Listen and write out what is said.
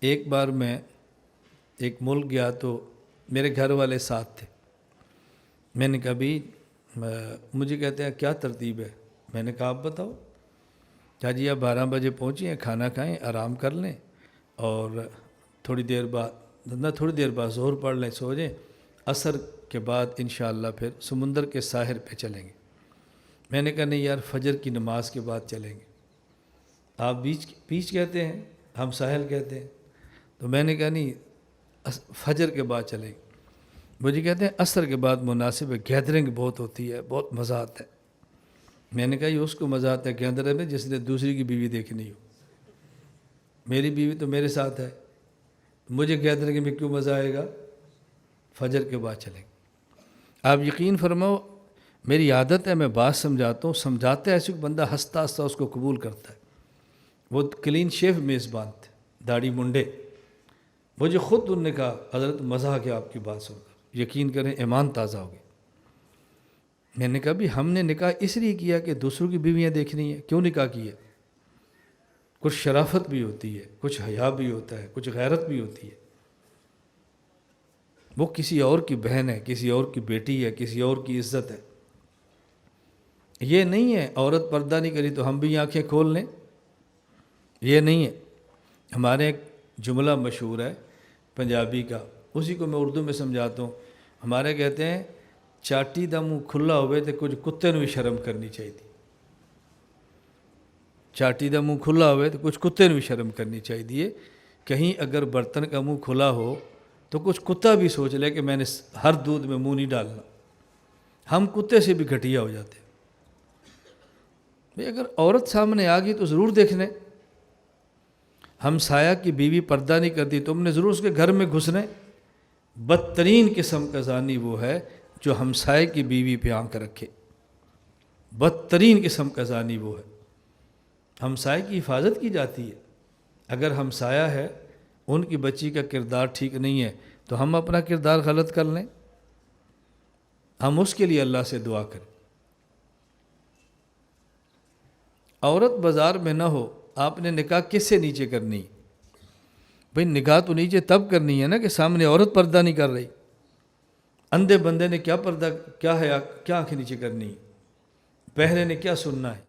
ایک بار میں ایک ملک گیا تو میرے گھر والے ساتھ تھے. میں نے کہا بھی مجھے کہتے ہیں کیا ترتیب ہے؟ میں نے کہا آپ بتاؤ. کہا جی آپ 12 بجے پہنچی ہیں، کھانا کھائیں، آرام کر لیں، اور تھوڑی دیر بعد ظہر پڑھ لیں، سو جائیں، عصر کے بعد انشاءاللہ پھر سمندر کے ساحل پہ چلیں گے. میں نے کہا نہیں یار، فجر کی نماز کے بعد چلیں گے. آپ بیچ کہتے ہیں، ہم ساحل کہتے ہیں. تو میں نے کہا نہیں، فجر کے بعد چلیں گے. مجھے کہتے ہیں عصر کے بعد مناسب ہے، گیدرنگ بہت ہوتی ہے، بہت مزہ آتا ہے. میں نے کہا یہ اس کو مزہ آتا ہے گیدرنگ میں جس نے دوسری کی بیوی دیکھنی ہو. میری بیوی تو میرے ساتھ ہے، مجھے گیدرنگ میں کیوں مزہ آئے گا؟ فجر کے بعد چلیں گے. آپ یقین فرماؤ، میری عادت ہے میں بات سمجھاتا ہوں، سمجھاتے ایسے بندہ ہنستا ہنستا اس کو قبول کرتا ہے. وہ کلین شیف میزبان تھے، داڑھی منڈے. مجھے خود انہوں نے کہا حضرت مزہ آ گیا آپ کی بات سن کر، یقین کریں ایمان تازہ ہو گیا. میں نے کہا بھی ہم نے نکاح اس لیے کیا کہ دوسروں کی بیویاں دیکھنی ہے. کیوں نکاح کیا؟ کچھ شرافت بھی ہوتی ہے، کچھ حیا بھی ہوتا ہے، کچھ غیرت بھی ہوتی ہے. وہ کسی اور کی بہن ہے، کسی اور کی بیٹی ہے، کسی اور کی عزت ہے. یہ نہیں ہے عورت پردہ نہیں کری تو ہم بھی آنکھیں کھول لیں، یہ نہیں ہے. ہمارے ایک جملہ مشہور ہے پنجابی کا، اسی کو میں اردو میں سمجھاتا ہوں. ہمارے کہتے ہیں چاٹی دا منہ کھلا ہوئے تو کچھ کتے نو بھی شرم کرنی چاہیے. چاٹی دا منہ کھلا ہوئے تو کچھ کتے نو بھی شرم کرنی چاہیے. کہیں اگر برتن کا منہ کھلا ہو تو کچھ کتا بھی سوچ لے کہ میں نے ہر دودھ میں منہ نہیں ڈالنا. ہم کتے سے بھی گھٹیا ہو جاتے ہیں. بھئی اگر عورت سامنے آ گئی تو ضرور دیکھنے. ہمسایہ کی بیوی پردہ نہیں کرتی، تم نے ضرور اس کے گھر میں گھسنے. بدترین قسم کا زانی وہ ہے جو ہمسائے کی بیوی پہ آنکھ رکھے. بدترین قسم کا زانی وہ ہے. ہمسائے کی حفاظت کی جاتی ہے. اگر ہمسایہ ہے، ان کی بچی کا کردار ٹھیک نہیں ہے تو ہم اپنا کردار غلط کر لیں، ہم اس کے لیے اللہ سے دعا کریں. عورت بازار میں نہ ہو، آپ نے نکاح کس سے نیچے کرنی؟ بھئی نکاح تو نیچے تب کرنی ہے نا کہ سامنے عورت پردہ نہیں کر رہی. اندھے بندے نے کیا پردہ، کیا ہے، کیا آنکھیں نیچے کرنی؟ پہلے نے کیا سننا ہے؟